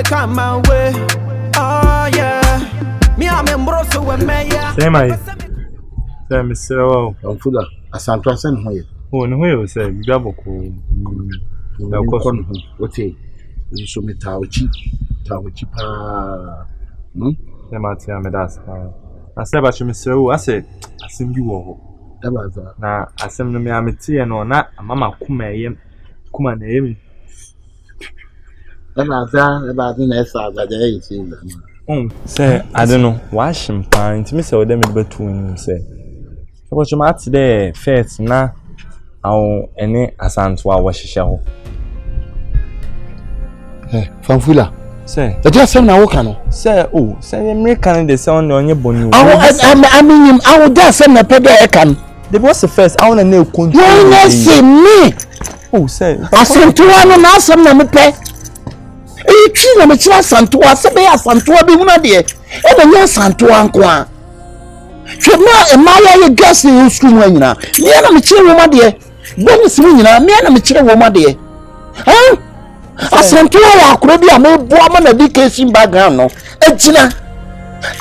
come my way. Oh yeah. Me I'm embroso with me. Same I. Same Mr. I'm full of Asante Sen here. Oh, no, you say, Gaboko. What you show me Tawichi pa. Same at Yamedas. I said, but you, Mr. I said, I seem you all. Now, I seem to me, I'm a tea and or not, a mamma come name. About the next that day, Say, I don't know, wash him pint, Miss Odem between, say. So, what you might today, first now, I'll any Asantua wash shell. Fanfula. Say, the just send a walk. Say, oh, say, American, the sound on your bone. I mean, I would just send a pedal. I can. The boss the first, I want to know. You say me. Oh, say, I sent to one and ask some number pay. A tree and a chance and to us, a bear, and to a be one dear. And a yes, and to one. Should not a Maya gas in your school when you are. Me and I'm a chill woman dear. Don't swing, me and I'm a chill woman dear. Huh? I sent to a crabby, a more woman education background. No, a china.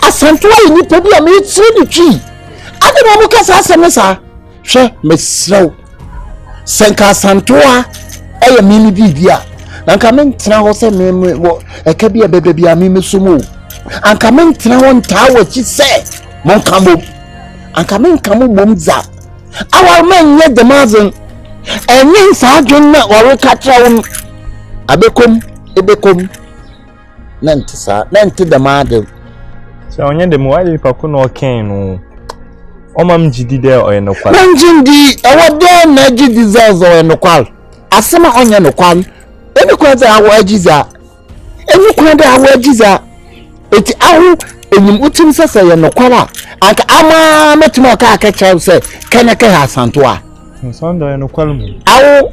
I sent to a new baby, I made the tree. I don't know what I said, Miss. She, Miss Slow. Senka Santua, a mini bibia. And coming to now, say, me, what a cabia baby, a mimi sumo. And coming to now, tower, she said, Moncamu. And coming, Mumza. Our men yet the Mazen. And means Sergeant or catch on Abekum. Nantisa, Nanti the Madam. So, on the Moali Pacuno cane. Omam Gidi there or no qual. Manjindi, our dear Naji deserves or no qual. Asama on no qual. Any quarter our wedges are. Any quarter our wedges are. It's our and you put him say no quala. And Ama met more car catch out say, Kanaka has Santua. Sunday no qualm. Our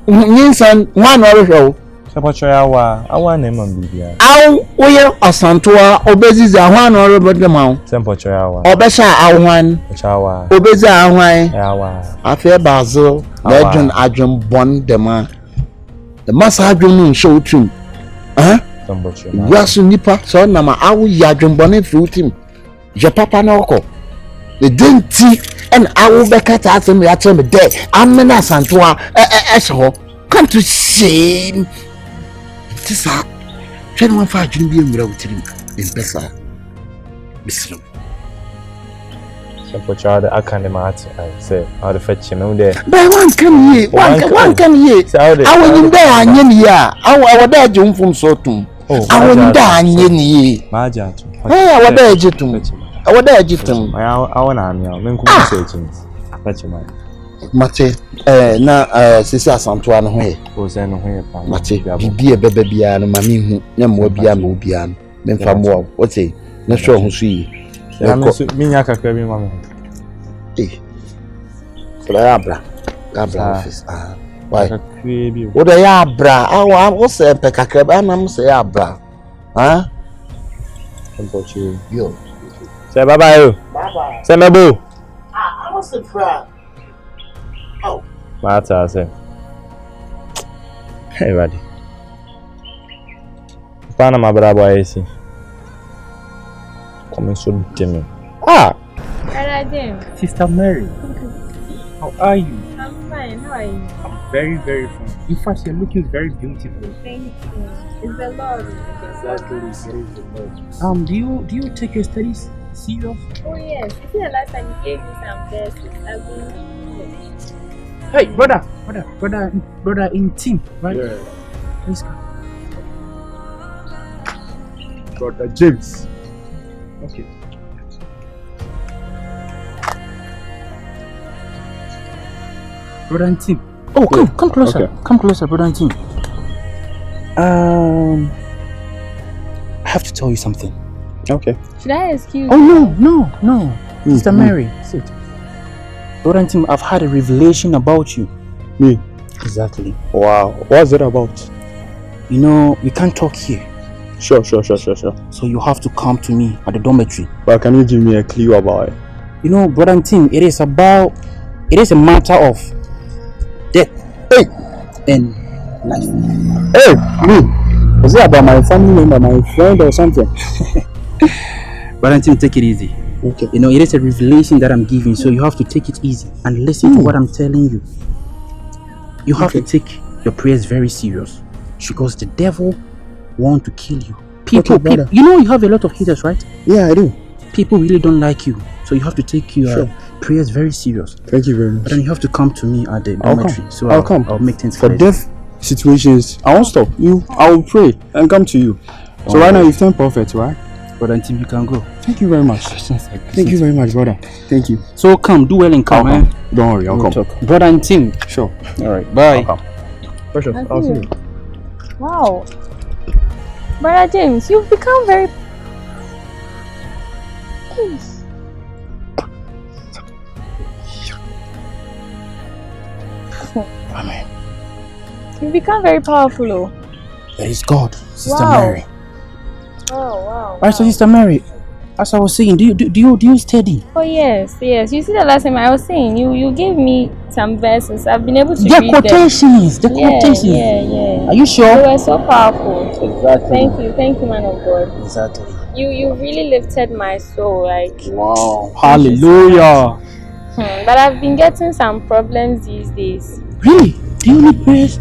Ninsan, one or show. Our name on Bibia. Our we are a Santua, obeses a one or about the mount. Temperature hour. Obesa our one. Shower. Obesa our one. Hour. I fear Basil, Legend Adjun Bon Dema. The mass Adjun show too. Huh? Temperature. Yasu Nipa, so Nama, I will Yadjun Bonnet fruit him. Your papa Noko. The dainty and I will be cut out me at him a day. I'm Mena Santua, come to shame. This is 21 June be without him in Pesa. Miss Temperature, the Akabenezer, I say, I'll fetch him there. But one come here, one come here. I will in there, and yeah, our dad June from Sotum. I will die, and ye. Maja, hey, our dad Jitum. Our dad Jitum. I want to say, fetch him. Mate, na Sister Santuan way. Was there no way? Mate, be a baby and mammy, no more bian, men from war. What's it? Not sure who see. Minyaka Krabi Mamma. Eh, Abra office. Why? What a Abra? I was say Pecacab, and I'm say Abra. Huh? You say bye bye. Say Mabu. I was a friend. Oh, Mata say. Hey, buddy. Panama Brabo, I see. Coming soon to me. Sister Mary, how are you? I'm fine. How are you? I'm very, very fine. In fact, you're looking very beautiful. Thank you. It's the Lord. Exactly, it is the Lord. Do you take your studies serious? Oh yes. You see the last time you gave me some verses. I've been. Hey, brother in team, right? Yeah. Let's go. Brother James. Okay. Brother and team. Oh, come closer. Okay. Come closer, brother and team. I have to tell you something. Okay. Should I excuse? Oh no. Sister Mary, sit. Brother and team, I've had a revelation about you. Me? Exactly. Wow. What's it about? You know, we can't talk here. Sure. So you have to come to me at the dormitory. But can you give me a clue about it? You know, brother and team, it is a matter of death and life. Hey, me. Was it about my family member, my friend, or something? But until take it easy. Okay. You know, it is a revelation that I'm giving, so you have to take it easy and listen to what I'm telling you. You have to take your prayers very serious because the devil wants to kill you. People, you know, you have a lot of haters, right? Yeah, I do. People really don't like you, so you have to take your prayers very serious. Thank you very much. But then you have to come to me at the dormitory, so I'll come. I'll make things For clear. death situations, I won't stop. I will pray and come to you. So right now you've turned prophet, right? But until you can go. Thank you very much. Thank you very much, brother. Thank you. So come, do well and come, I'll come. Don't worry, I'll come. Talk. Brother and Tim. Sure. All right, bye. I'll come. Precious, I'll see you. Wow. Brother James, you've become very... Amen. You've become very powerful, oh. There is God, Sister Wow. Mary. Wow. All right, so Sister Mary, as I was saying, do you study? Oh yes. You see, the last time I was saying, you gave me some verses. I've been able to The read quotations. them. Yeah. Are you They sure? were so powerful. Exactly. Thank you, man of God. Exactly. You really lifted my soul, like. Wow. Hallelujah. But I've been getting some problems these days. Really? Do you need prayers?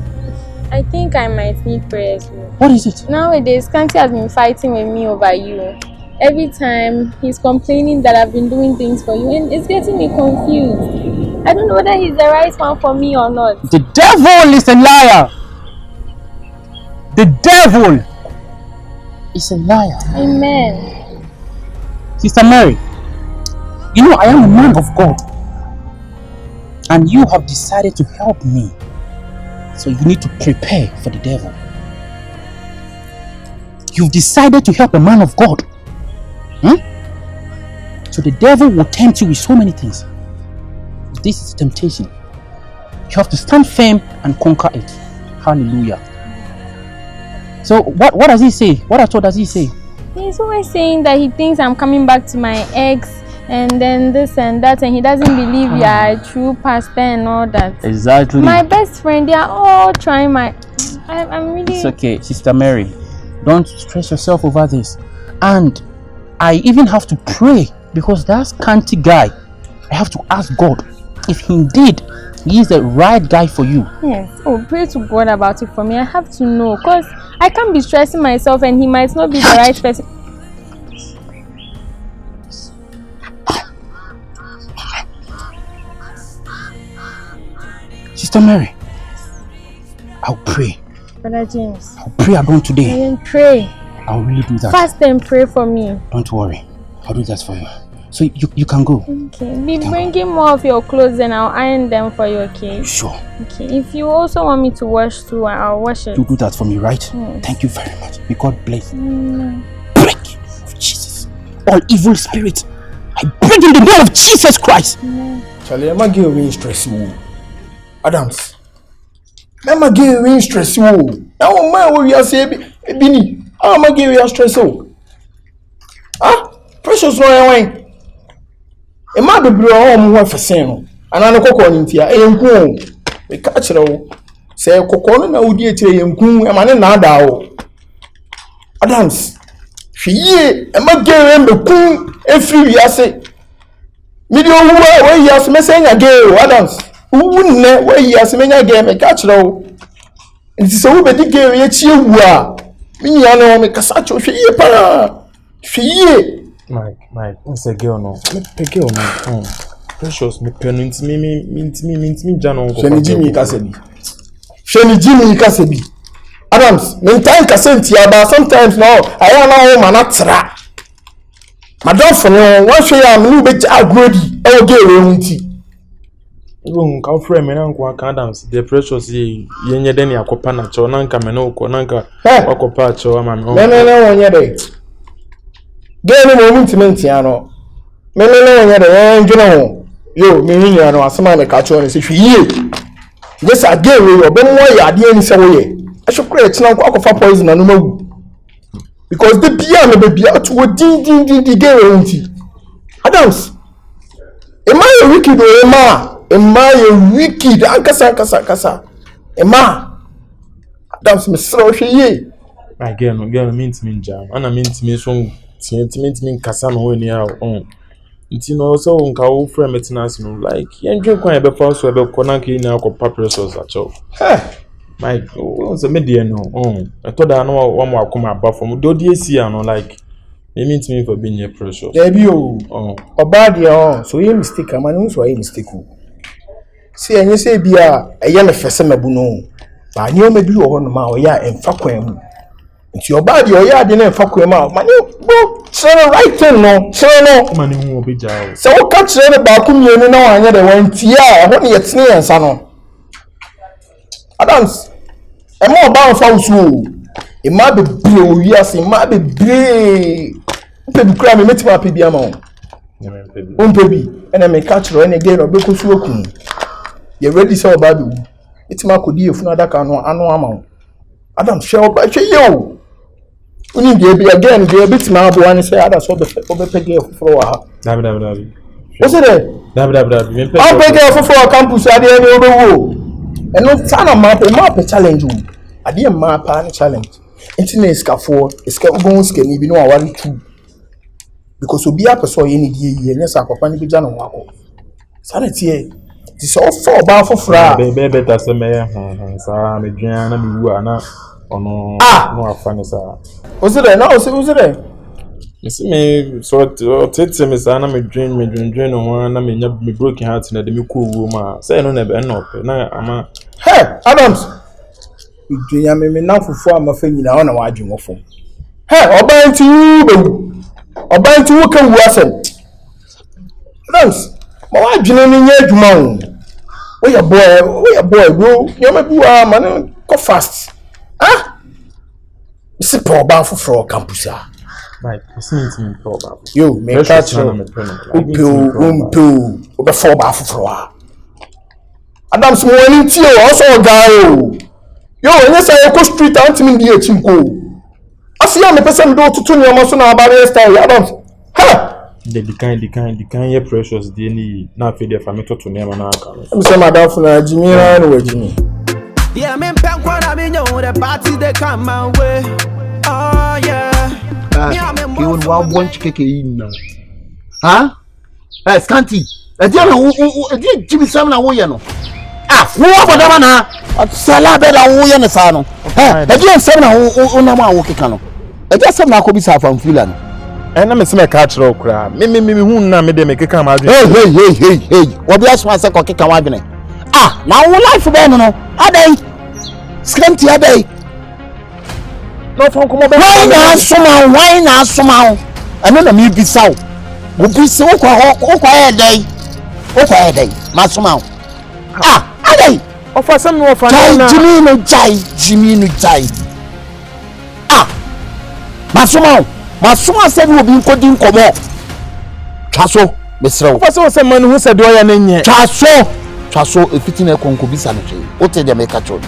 I think I might need prayers. What is it? Nowadays, Scanty has been fighting with me over you. Every time he's complaining that I've been doing things for you, and it's getting me confused. I don't know whether he's the right one for me or not. The devil is a liar. The devil is a liar. Amen. Sister Mary, you know I am a man of God, and you have decided to help me. So you need to prepare for the devil. You've decided to help a man of God. So the devil will tempt you with so many things. This is temptation. You have to stand firm and conquer it. Hallelujah. So what does he say? What at all does he say? He's always saying that he thinks I'm coming back to my ex, and then this and that, and he doesn't believe you are a true pastor and all that. Exactly. My best friend, they are all trying I'm really... It's okay, Sister Mary. Don't stress yourself over this. And I even have to pray because that Scanty guy, I have to ask God if indeed he is the right guy for you. Yes. Oh, pray to God about it for me. I have to know, because I can't be stressing myself and he might not be the right person. Sister Mary, I'll pray. Brother James, I'll pray alone today. I can pray. I'll really do that. Fast and pray for me. Don't worry. I'll do that for you. So you can go. Okay. Be bringing more of your clothes and I'll iron them for you, okay? Sure. Okay. If you also want me to wash too, I'll wash it. You do that for me, right? Yes. Thank you very much. May God bless you. Break of Jesus. All evil spirits, I break in the name of Jesus Christ. Charlie, I'm give me stress you. Adams. I'm give me stress you. Now man will you say Bini? I'm give you stress you. Precious one. E ma bebre o mo ho fesen no ana no kokko ni ntia e yanku e ka kire wo se kokko no na wodi etire yanku e ma ne na ada wo Adams hwiye e ma gere mbeku e firi wiase mi di owu we yiase mesenya gere Adams wu ne we yiase menya gere me ka kire wo nti se wo be di gere ye chi ewu a mi nya no me kasa cho hwiye para hwiye Mike, it's a girl no. Me girl no. Precious me pen me jano. Sheni Jimmy kasebi. Adams, me time kasenti aba sometimes now I am now manatra. Madam for no one show am no be agrodi e go we nti. Even ka friend me na nko Adams, the Precious ye yenye den yakopa na cho na nka me no ko na nka wakopa cho ama me. No onye dey. Gẹ́gẹ́ bí mo ti mẹ́ntì àná mẹ́lẹ́lẹ́ wọ̀nyẹ́ rẹ̀ ń jóná hàn yóò mi rí ìyànà àsọ́mọ́ mi kàtó ọ̀nà sí fi yíyè jẹ́sà gẹ́gẹ́ rẹ̀ ọ̀bẹ́ mú wọ́n yẹ adìẹ ní sẹ́wọ́ yẹ aṣọ́kúrẹ́ ẹ̀ tí náà akọ̀fà poison ànú mọ́wù because the bíyà mi bẹ̀ bíyà tó wọ́n dín gẹ́gẹ́ rẹ̀ ń ti Adams emma yẹ wicked o emma yẹ wicked ankasa Emma Adams mi sọ̀rọ̀ ṣe yíyè Girl, means me jam. And I mean to me so me kasa no we near on. Nti no so nka wo frame maintenance no like yen dwen kwan e be fa so e be kona ka ina akọ resource acho. My so me dey no. I thought that no one more come about from do dey see no like it means me for being here precious. There be oba dey so you mistake am and so you mistake o. See enye say bia eye me fese mabu no. Ba ni o me bi wo no ma o ya emfa kwan mu. Nti oba dey o ya dey na emfa kwan ma ma go say the right thing no. Say no. Man hu obi jaw. So wo ka kire ba ku mienu na wanya de wan tia ho ne yetene yensa no. Adams emo ba fa usu e ma be bre o wi ase ma be bre pe bi kura me metima pe bi ama o pe bi ena me ka kire ene ge no be ko su okun ye ready say oba bi metima ko di efunu adaka no anu ama o Adams share oba hwe ye o uni de bi again de betima abo an say ada so be pege foforo wa ha Dabi. What's it there? Dabi. Me pe. I'll pege foforo campus ade ene obewo eno sana map challenge o ade map an challenge internet scafo iska ogun ska ni bi no awari tu because obi apeso ye ni die ye nyesa akwafa ni bi ja no wako sana tie ti so for ba fofora be better say me sa me dwan na me wu ana ono no afane sa ozire na ozire me so tete me sa na me dwen no ho na me nya me broken heart na de me ko wu ma say no na be no pe na ama Adams Iddi me na fufu amafa nyina ona wa adwemo fom oban ti wu oban ti wu ka wu asem Adams ma wa adwene ni nya adwuma o we ya boy bro you ma bi wa man go fast se po ba foforo campus like listening to me talk about yo me catch umpo be for ba foforo Adams woni ti o so guy o yo onye say ko street anti me di echimko asia me pese me do tutu ni omo so na barrier style Adams the kind ye precious dey ni na fe dey family to na na aka me say madam funa jimira no wajimi Yeah, me pen kwa na me know the party they come my way. Oh yeah. You won wa bunch keke yin na. Scanty. E dia na e dia Jimmy Sam na wo ye no. Wo bodo na. Sala be da wo ye no sa no. E dia Sam na wo na ma wo keka no. E dia Sam na ko bi sa famfula no. Na me se me ka kire okra. Me hu na me de me keka ma adwen. Hey. Obi asma se ko keka wa adwen. Na wo life be no. Adai. Scanty adai. No phone come be. Why na soma? Ano na mi bisa o. Mo bisa o kwa edai. Ma soma o. Adai. Ofa sam no ofa na. Jimmy no jai. Ma soma se bi obi nkodi nkomo. Twaso, mesra o. Ofa se o se man hu se do ya na nye. Twaso efitina ekonko bisa no twe. O te de me ka cho.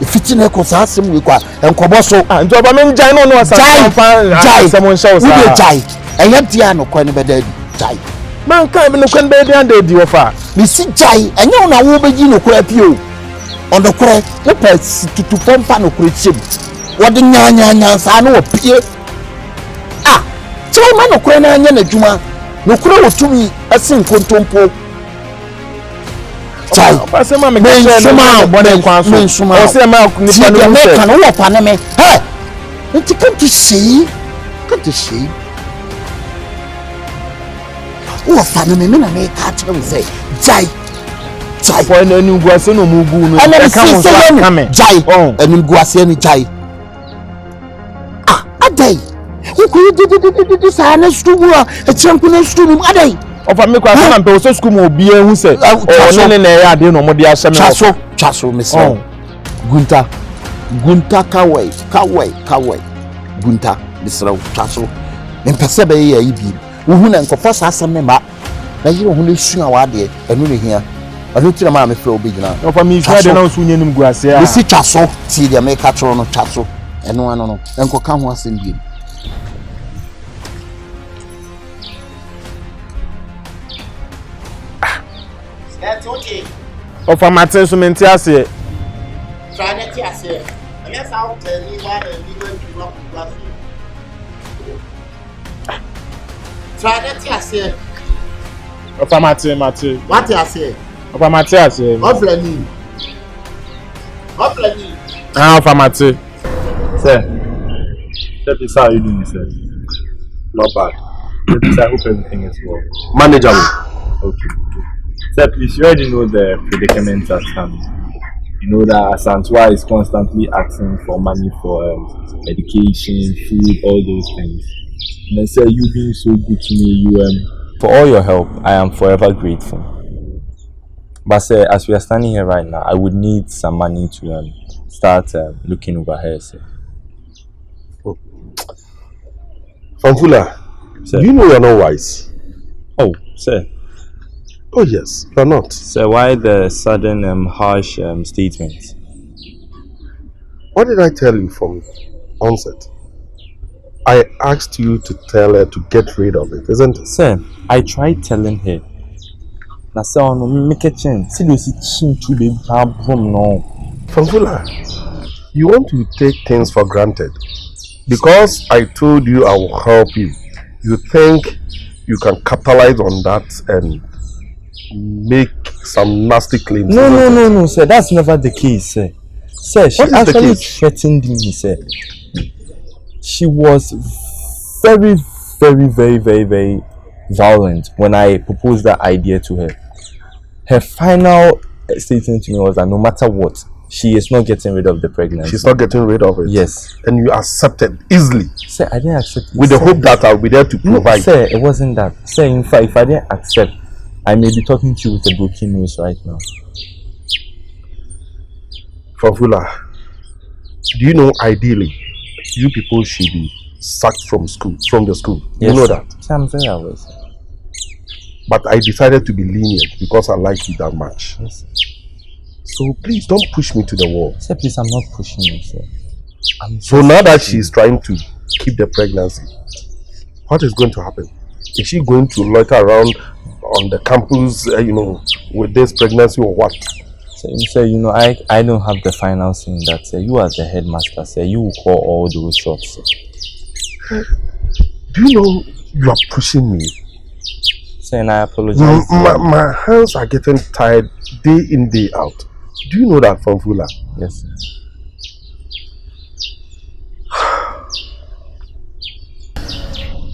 Efitina ekon sa asem we kwa enkobo so. Nti oba me njai no asa fan se mo nsha o sa. We jai. Eya dia no kwa ni bedadi. Jai. Man kan me no kwan be dia de di ofa. Me si jai, enya na wo beji no kwa pio. Ondo kure, wo pa tutu pompa no kure chim. Wo de nya sa no opie. Chai man no kure na anya na dwuma. No kure wo tumi asin kontompo. Chai, pase ma me ka na bone kwan so. O se ma ni pa no se. Kan wo pa na me. Nti kan to see. Wo fa na me na me ka tire wo say. Jai. For na ni guase no mu gu no. E ka mo so ka me. Jai. Eni guase ni jai. Adai. Wo ko di sa na stubu e chempo na stubu adai. Ofa me kwa na mpe so school mo obi ehu se o ne na ya ade no mo de ahye me chaso mesra gunta kawai gunta mesra chaso mpese be ye ibi wo hu na nkofo sa asem me ma na yire hu na su awa de enu ne hia anu tira ma me frɛ obi gina ofa me hwa de na so nyanum guase a si chaso ti de me ka tro no chaso enu ano no enko ka ho asem bi Ofa matin so menti ase. Try na ti ase. guess I'll tell you what and you going to walk with try that you say. Opa Mate. What you say? Opa Mate say. Offline. Ah, Opa Mate. Sir, please, how are you doing, sir? Not bad. Please, I hope everything is well. Manageable. Okay. Sir, please, you already know the predicament at hand. You know that Asantwa is constantly asking for money for medication, food, all those things. And I said, you being so good to me, for all your help, I am forever grateful. But sir, as we are standing here right now, I would need some money to start looking over here, sir. Fanfula, Sir. do you know you're not wise? Oh, sir. Oh yes, you're not. Sir, why the sudden harsh statement? What did I tell you from onset? I asked you to tell her to get rid of it, isn't it? Sir, I tried telling her. Na sir, no make a change. See those chin to the problem no. Fanfula, you want to take things for granted. Because I told you I will help you, you think you can capitalize on that and make some nasty claims. No, sir. That's never the case, sir. Sir, she What is the actually case? threatened me, sir. She was very, very, very, very, very violent when I proposed that idea to her. Her final statement to me was that no matter what, she is not getting rid of the pregnancy. She's not getting rid of it. Yes. And you accepted easily. Sir, I didn't accept it. With the Sir, hope that I'll be there to no, provide. sir, it wasn't that. Sir, in fact, if I didn't accept, I may be talking to you with a broken news right now. Fanfula, do you know ideally you people should be sacked from the school? Yes, You know that? Sir, I'm very aware, sir. But I decided to be lenient because I like you that much. Yes, sir. So please don't push me to the wall. Sir, please, I'm not pushing you, sir. So now that she's trying to keep the pregnancy, what is going to happen? Is she going to loiter around on the campus, with this pregnancy or what? Sir, I don't have the final say in that, sir. You as the headmaster, sir, you will call all those shots, sir. Do you know you are pushing me? Sir, and I apologize. My hands are getting tired day in, day out. Do you know that, Fanfula? Yes, sir.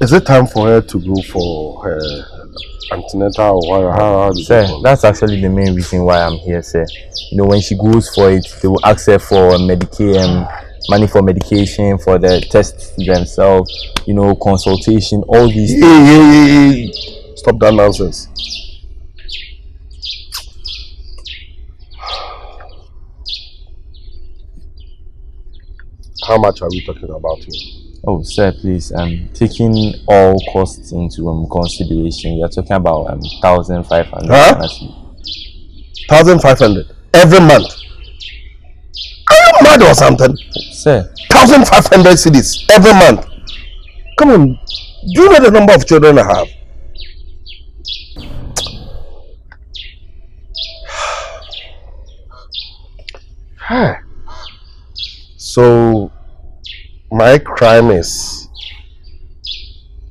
Is it time for her to go for her antenatal or how Sir, that's actually the main reason why I'm here, sir. When she goes for it, they will ask her for money for medication, for the tests themselves, consultation, all these things. Hey. Stop that nonsense. How much are we talking about here? Oh, sir, please, taking all costs into consideration, we are talking about 1,500. Huh? 1,500 every month. Are you mad or something? Sir, 1,500 cedis every month. Come on, do you know the number of children I have? So my crime is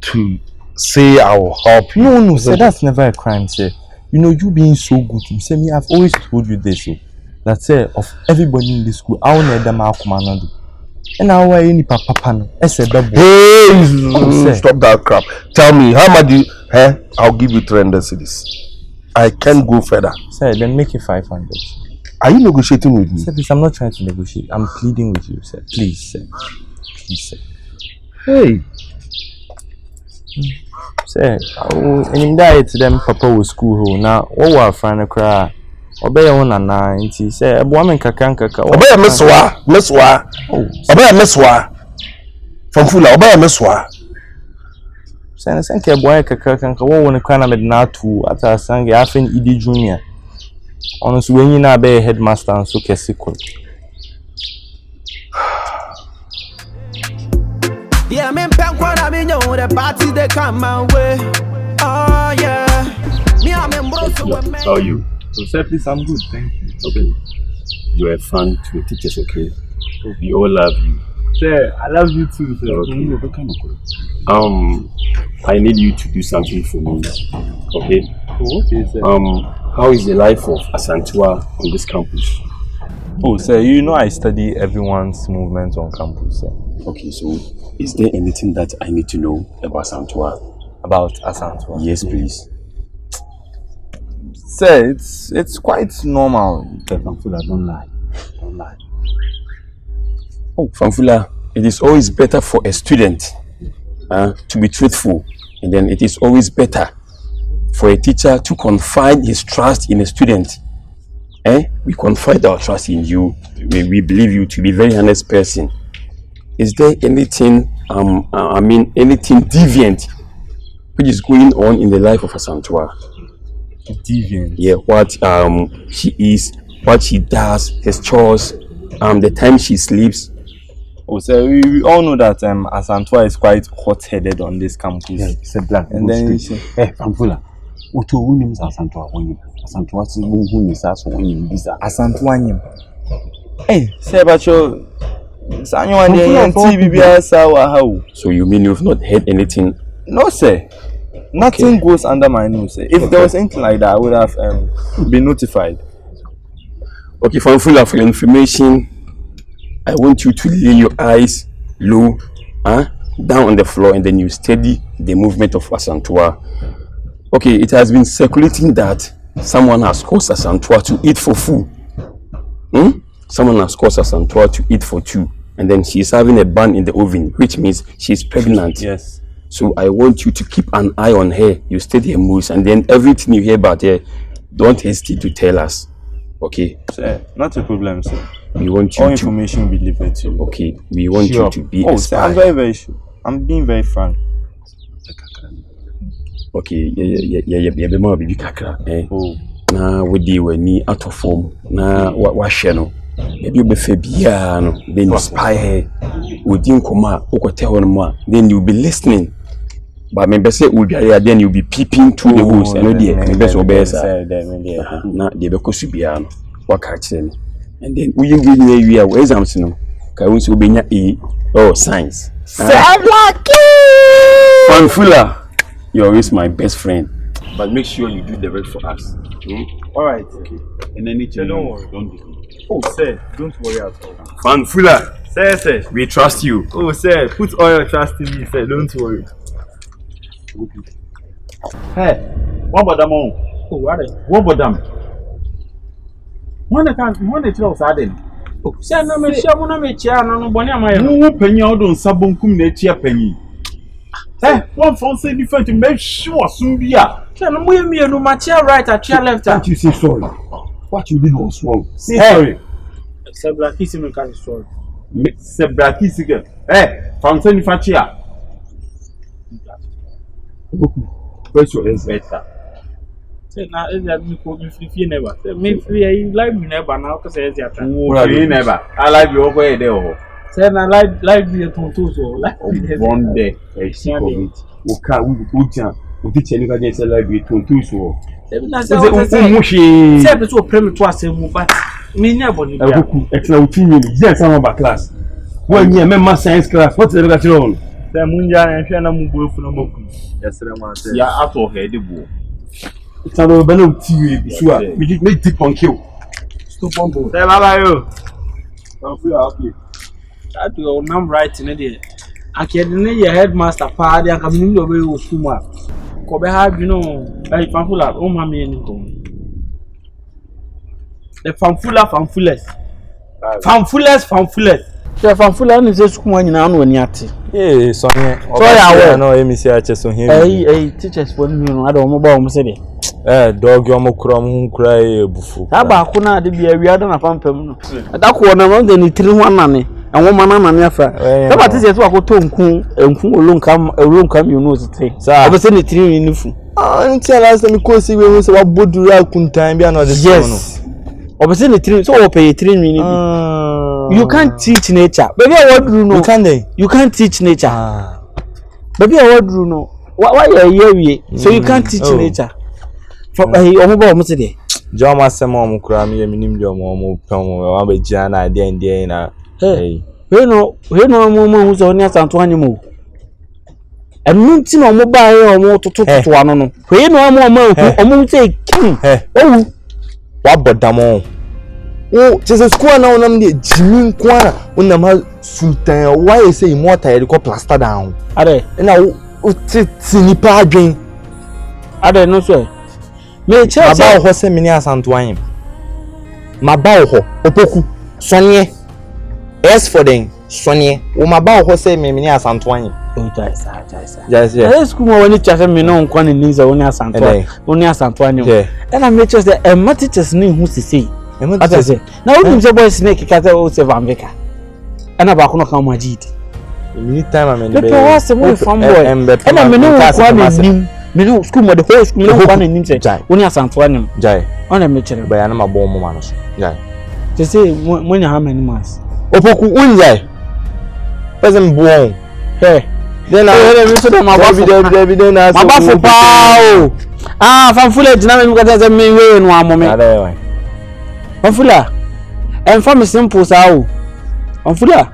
to say I will help you. No, sir, that's never a crime, sir. You being so good to me. Sir, I've always told you this, sir. That, sir, of everybody in the school, I will need them out, man. And I will any papa no. Hey, stop that crap. Tell me, how much do you? I'll give you 300 cedis. I can't go further. Sir, then make it 500. Are you negotiating with me? Sir, please, I'm not trying to negotiate. I'm pleading with you, sir. Please, sir. Please, sir. Hey. Sir, in that them papa was school now. What were friend cry? Obey on a 90. Say, a woman kakanka. Obey a Messwa. Obey a Messwa. From Fula, obey a Messwa. Send a sanka boy kakanka. What one kind of natu at a sang Afin Iddi Junior. Honestly, when you now be a headmaster and so kesico. Yeah, me punk when I mean the party they come my way. Oh yeah. Me I'm How are you? So, sir, please, I'm good, thank you. Okay. You are a fan to your teachers, okay? We all love you. Sir, I love you too, sir. I need you to do something for me. Okay? Okay, sir. How is the life of Asantua on this campus? Oh, sir, you know I study everyone's movement on campus, sir. Okay, so is there anything that I need to know about Asantua? About Asantua? Yes, please. Sir, it's quite normal. Fanfula, don't lie. Don't lie. Oh, Fanfula, it is always better for a student to be truthful, and then it is always better for a teacher to confide his trust in a student. We confide our trust in you. We believe you to be a very honest person. Is there anything, anything deviant which is going on in the life of Asantua? Deviant? Yeah, what she is, what she does, his chores, the time she sleeps. Oh, sir, we all know that Asantua is quite hot-headed on this campus. Yeah, it's a black. And then Fanfula, what who names Asantua when you? Asantua who is us when you visa? Asantua nyim. Sir, but you, so you mean you've not heard anything? No, sir. Nothing goes under my nose, sir. If there was anything like that, I would have been notified. Okay, Fanfula, for your information, I want you to lay your eyes low, down on the floor, and then you steady the movement of Asantua. Okay, it has been circulating that someone has caused Asantua to eat for food. Someone has caused Asantua to eat for two, and then she's having a bun in the oven, which means she's pregnant. Yes. So I want you to keep an eye on her. You steady her moves, and then everything you hear about her, don't hesitate to tell us. Okay? Sir, not a problem, sir. We want you all information will be delivered to you. Okay, we want you to be a spy. Sir, I'm very sure. I'm being very frank. Okay, yeah, more baby kakra. Na we ni out of form. Na wa share no. Maybe be febia no. Then you spy her. We didn't come out. Then you'll be listening. But maybe say we be then you'll be peeping through the holes. I know the maybe so best. Na the be kosubia no. Wa catch them. And then we give you a exams no. Can we be science. Fanfula, you're always my best friend. But make sure you do the rest for us. Alright. Okay. And anything don't worry. Don't do. Oh, sir, don't worry at all. Fanfula, Sir, we trust you. Oh, sir, put all your trust in me, sir. Don't worry. Hey, what about them? Oh, what about them? One tell us Aden. Oh, sir, no me share, no me chair, no bonny am I. Who penny out on sabon kum ne chia penny? Hey, one phone say different to make sure soon be a. Sir, no me no my chair right, a chair left. Can't you say sorry? What you did was wrong. Say sorry. Sir, Blacky say me can't sorry. Say Blacky say. Hey, fountain if a chair. Where's your better? Say now is that me call me free never. Say me free like me never now cause is that. Oh, never. I like you over there. Say now like me to so like one day. I see of it. We teach you guys say like we to so. Say so premier to us but me never need. It's now 2 minutes. Yes, I'm about class. When you remember science class, what's the got wrong? Say munja and share na mbo fu na moku. Yes, say. Ya out of head bo. It's not over no TV sure. We make deep on kill. Stop on bo. Say bye yo. I'm feel happy. That your name right in there. Akede your headmaster pa dey aka mi ndo be ofuma. Ko be have you know, like fanfula o ma me ni ko. The fanfulest. The fanfula ni say sukuma nyina no ani ate. So ya no emisi ache so here. Teachers for me no ada o mo ba o mo se de. Dog yo mo kura mo kura ebufu. Aba ko na de bia wi ada na pampam no. Ada ko na mo de ni tiri ho anane. Enwo mana na me afa. Aba teachers wa ko to nku olonkam you know tete. Obe se ni tiri ni fu. Nti last time ko si we se wa bodura kuntan bia na de so no. Obe se ni tiri so o pay tiri ni bi. You can't teach nature. Baby, what do you know? You can't teach nature. Baby, what do you know? Why are you here? So you can't teach nature. For omoba omo se de. Joma sema omo kura mi minim de omo pam omo abegia na ade na Hey. We no mo who so near Santo animo. And nti no mo ba ye o mo toto ano no. We no mo say king. Oh. Wa bodamo. Oh, just school now nam de Jimmy Kwana unam ha sultan why say immortal e ko plaster down. Ade. Na o nipa adwen. Ade no so. Me che Aba ho se mini asanto anyim. Maba ho opoku sonye. S for them sonye. O maba ho se mini asanto anyim. Oh, jaisa. Yes. Yes, school mo woni chafe me no nkwa ne ninza woni asanto. Woni asanto anyim. And I make sure say e ma teachers ni hu sisi. Say na woni say boy snake kata o se vambeka. Ana ba kono kan majid. Many time am the boy say mo fan boy. And I me no nkwa ne nim. Me no school mo the whole school me no nkwa ne nim say woni asanto anyim. Jai. Ona me chere ba ya na mabo mo ma no so. Jai. They say mo nya how many months? Opoku unjai. Person born. Hey. Then I me so my baby then I my bafu pao. Ah, fanfula jina me kata say me we no amome. Ada why. Fanfula. En fa me simple sa o. Fanfula.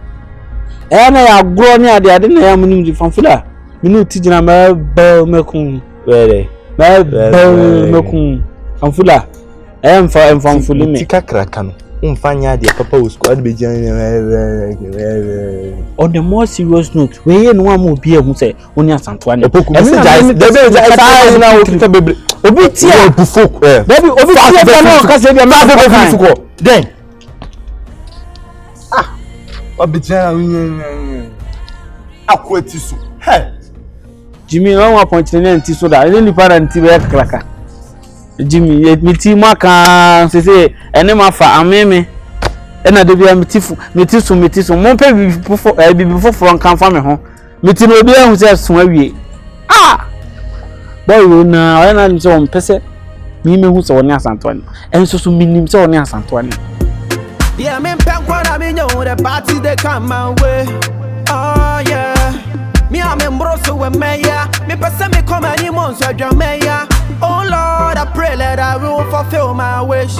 Na ya gro ni ade na ya munim di fanfula. Me no ti jina me mekun. Where? Mekun. Fanfula. Fanfula me. Tika kraka no. Umfanya de papa wo squad be jan. On the more serious note, we no am obi ehun say oni asanto ani. Opoku me say na o kita bebre. Obi tia bufok. Baby obi tia na ka say be ma be bufok. Then obi jan akwati so. Hey. Jimmy no one point na nti so da. Any para nti be kraka. Jimmy me ti maka say ene ma fa ameme ena de bia meti so mo pe before from kan fa me ho meti no bia hu say so awie boy na na ni so on pese mi me hu so woni asanto ani enso so minim so woni asanto ani yeah me pen kwara me nyo the party they come my way oh yeah me am embroso we meya me pese me come any months meya oh Lord I pray that I will fulfill my wish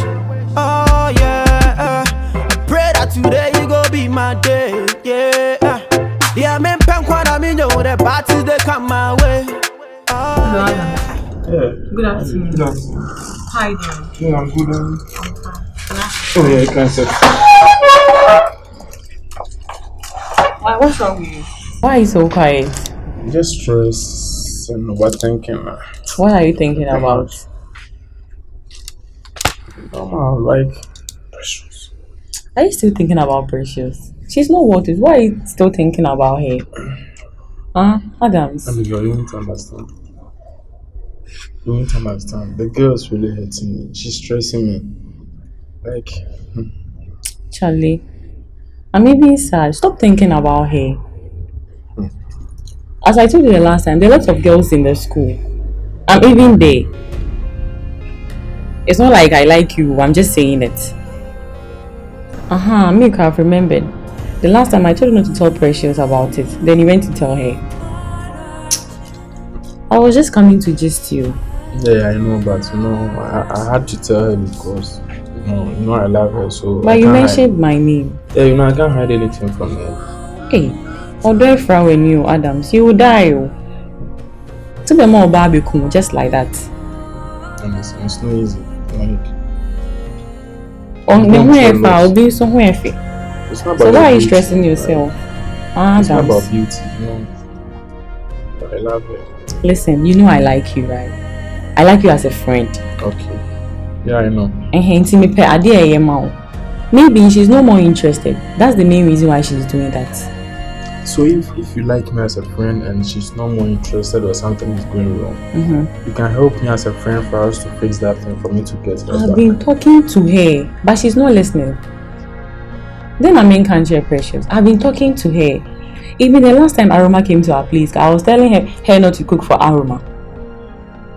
oh yeah pray that today you go be my day yeah me pen kwara me nyo the party they come my way oh yeah. Good afternoon. Good afternoon. How you doing? Yeah, I'm good. Oh yeah, you can sit. What's wrong with you? Why are you so quiet? Just stressed and overthinking. What are you thinking about? Like Precious. Are you still thinking about Precious? She's not worth it. Why are you still thinking about her? Adams. Abigail, you need to understand. The girl's really hurting me. She's stressing me. Like, Charlie, I'm being sad. Stop thinking about her. As I told you the last time, there are lots of girls in the school. I'm even there. It's not like I like you. I'm just saying it. Me could have remembered. The last time I told you not to tell Precious about it. Then you went to tell her. I was just coming to gist you. Yeah, I know, but I had to tell her because I love her. So. But you mentioned my name. Yeah, I can't hide anything from her. Hey, although if I were you, Adams, you would die. To be more barbecue, just like that. And it's not easy. Like. On the way, I'll be somewhere. It's not about. So why are you stressing yourself? It's not about beauty, But I love her. Listen, you know I like you, right? I like you as a friend. Okay. Yeah, I know. Maybe she's no more interested. That's the main reason why she's doing that. So if you like me as a friend and she's no more interested or something is going wrong, you can help me as a friend for us to fix that thing for me to get her I've been talking to her, but she's not listening. Then can't share Precious. I've been talking to her. Even the last time Aroma came to our place, I was telling her not to cook for Aroma.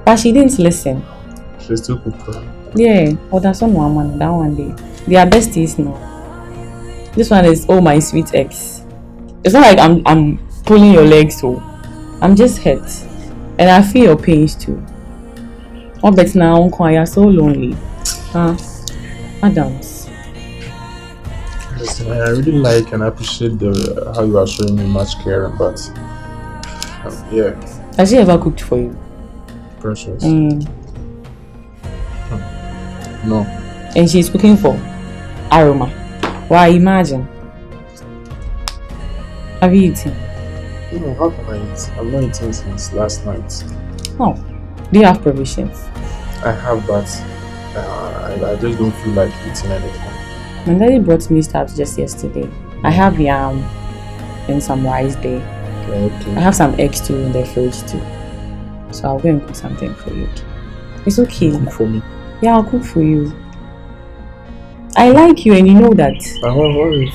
But she didn't listen. She still cook for her? Yeah, that's on one that one day. They are besties now. This one is my sweet ex. It's not like I'm pulling your legs, so I'm just hurt. And I feel your pains too. Oh, but now you're so lonely. Adams. Listen, I really like and appreciate how you are showing me much care, but yeah. Has she ever cooked for you? Precious. No. And she's cooking for Aroma. Why? Imagine. Have you eaten? No, how can I eat? I'm not eating since last night. Oh. Do you have provisions? I have, but I just don't feel like eating anything. My daddy brought me stuff just yesterday. I have yam and some rice there. Okay. I have some eggs too in the fridge too. So I'll go and cook something for you. It's okay. Cook for me. Yeah, I'll cook for you. I like you and you know that. What if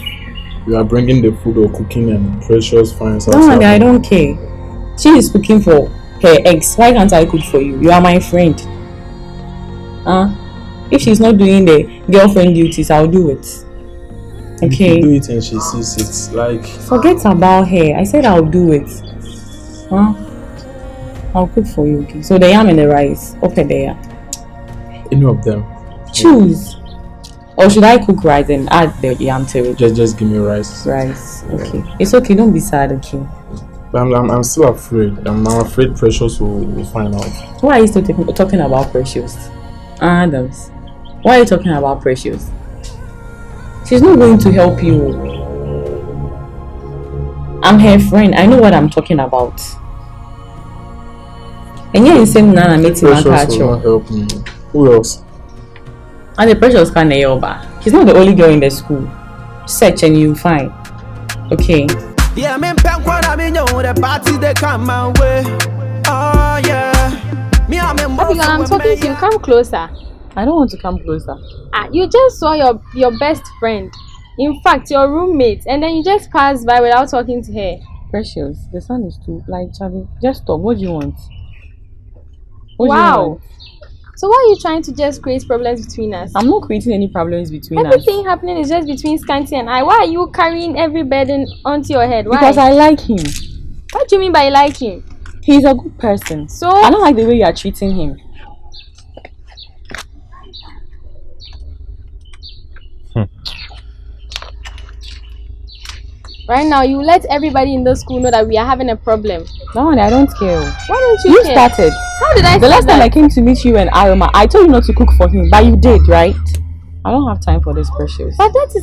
you are bringing the food or cooking and Precious finds out? No, I don't care. She is cooking for her eggs. Why can't I cook for you? You are my friend. If she's not doing the girlfriend duties, I'll do it. Okay. You do it and she sees it. Like, forget about her. I said I'll do it. I'll cook for you. Okay. So the yam and the rice, open there. Any of them. Choose. Or should I cook rice and add the yam to it? Just give me rice. Rice. Okay. It's okay. Don't be sad. Okay. But I'm still afraid. I'm afraid Precious will find out. Why are you still talking about Precious? Adams. Why are you talking about Precious? She's not going to help you. I'm her friend. I know what I'm talking about. And you're the same Nana meeting my Precious will not help me. Who else? And the Precious can't help her. She's not the only girl in the school. Search and you'll find. Okay. Yeah, I'm in the party they come my way. Oh yeah. Me, I'm talking to you. Come closer. I don't want to come closer. You just saw your best friend. In fact, your roommate, and then you just passed by without talking to her. Precious, the sun is too like Chavi. Just stop. What do you want? What wow. Do you want? So why are you trying to just create problems between us? I'm not creating any problems between us. Everything happening is just between Scanty and I. Why are you carrying every burden onto your head? Why? Because I like him. What do you mean by like him? He's a good person. So I don't like the way you are treating him. Right now, you let everybody in the school know that we are having a problem. No, I don't care. Why don't you care? You started. How did I The last that? time I came to meet you and Aroma, I told you not to cook for him, but you did, right? I don't have time for this, Precious. But that's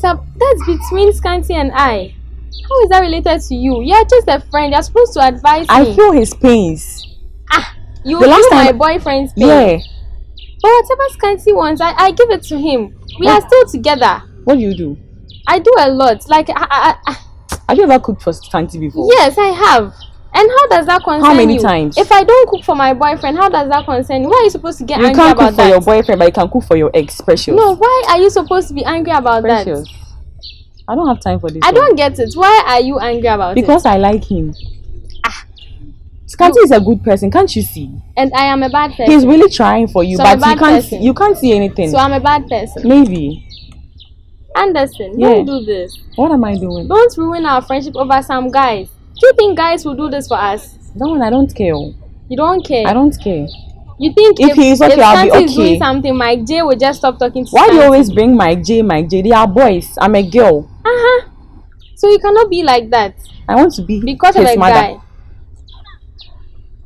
between Scanty and I. How is that related to you? You're just a friend. You're supposed to advise me. I feel his pains. You the last feel time, my boyfriend's pain. Yeah. But whatever Scanty wants, I give it to him. We are still together. What do you do? I do a lot. Like have you ever cooked for Scanty before? Yes, I have. And how does that concern you? How many times? If I don't cook for my boyfriend, how does that concern you? Why are you supposed to get angry about that? You can't cook for your boyfriend, but you can cook for your ex, Precious. No, why are you supposed to be angry about Precious. that? I don't have time for this. I don't get it. Why are you angry about it? Because I like him. Scanty is a good person, can't you see? And I am a bad person. He's really trying for you, so but you can't see anything. So I'm a bad person. Maybe. Anderson, don't do this. What am I doing? Don't ruin our friendship over some guys. Do you think guys will do this for us? No, I don't care. You don't care? I don't care. You think if he's okay, I'll be okay. Is doing something, Mike J will just stop talking to Why Scanty? do you always bring Mike J? They are boys. I'm a girl. So you cannot be like that. I want to be because his of a mother. guy.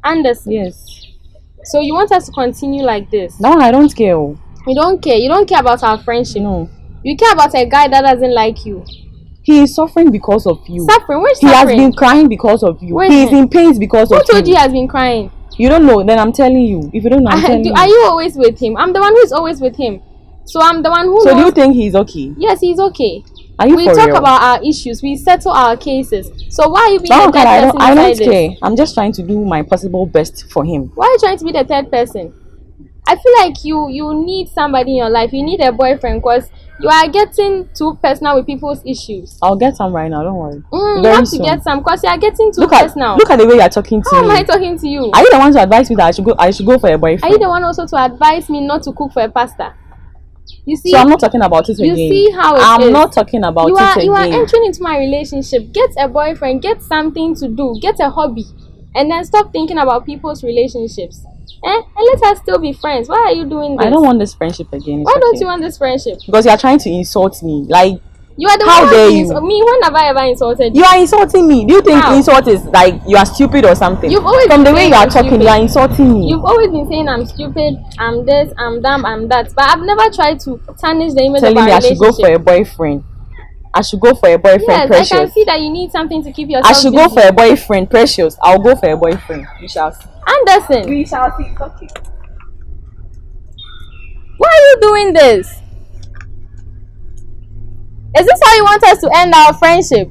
Anderson. Yes. So you want us to continue like this? No, I don't care. You don't care. You don't care about our friendship. No. You care about a guy that doesn't like you. He is suffering because of you. Suffering? Which he suffering? He has been crying because of you. He is in pains because of you. Who told you he has been crying? You don't know, then I'm telling you. If you don't know, I'm telling you. Are you always with him? I'm the one who is always with him. So I'm the one who So knows. do you think he's okay? Yes, he's okay. Are you we for talk real? about our issues. We settle our cases. So why are you being the third person I don't inside care. this? I'm just trying to do my possible best for him. Why are you trying to be the third person? I feel like you need somebody in your life. You need a boyfriend because you are getting too personal with people's issues. I'll get some right now, don't worry. You have to get some because you are getting too personal. Look at the way you're talking to me. How am I talking to you? Are you the one to advise me that I should go for a boyfriend? Are you the one also to advise me not to cook for a pastor? You see, so I'm not talking about it again. You see how I'm not talking about it again. You are entering into my relationship. Get a boyfriend. Get something to do. Get a hobby, and then stop thinking about people's relationships. And let us still be friends. Why are you doing this? I don't want this friendship again. Why don't you want this friendship? Because you are trying to insult me. Like You are the How one dare who you? Me, when have I ever insulted you? You are insulting me. Do you think How? insult is like you are stupid or something? You've always From the been way saying you are I'm talking, stupid. you are insulting me. You've always been saying I'm stupid, I'm this, I'm dumb, I'm that. But I've never tried to tarnish the image Telling of me our I should go for relationship. a boyfriend. I should go for a boyfriend, Yes, Precious. I can see that you need something to keep yourself I should busy. go for a boyfriend, Precious. I'll go for a boyfriend. We shall see. Anderson, We shall see. It's okay. why are you doing this? Is this how you want us to end our friendship?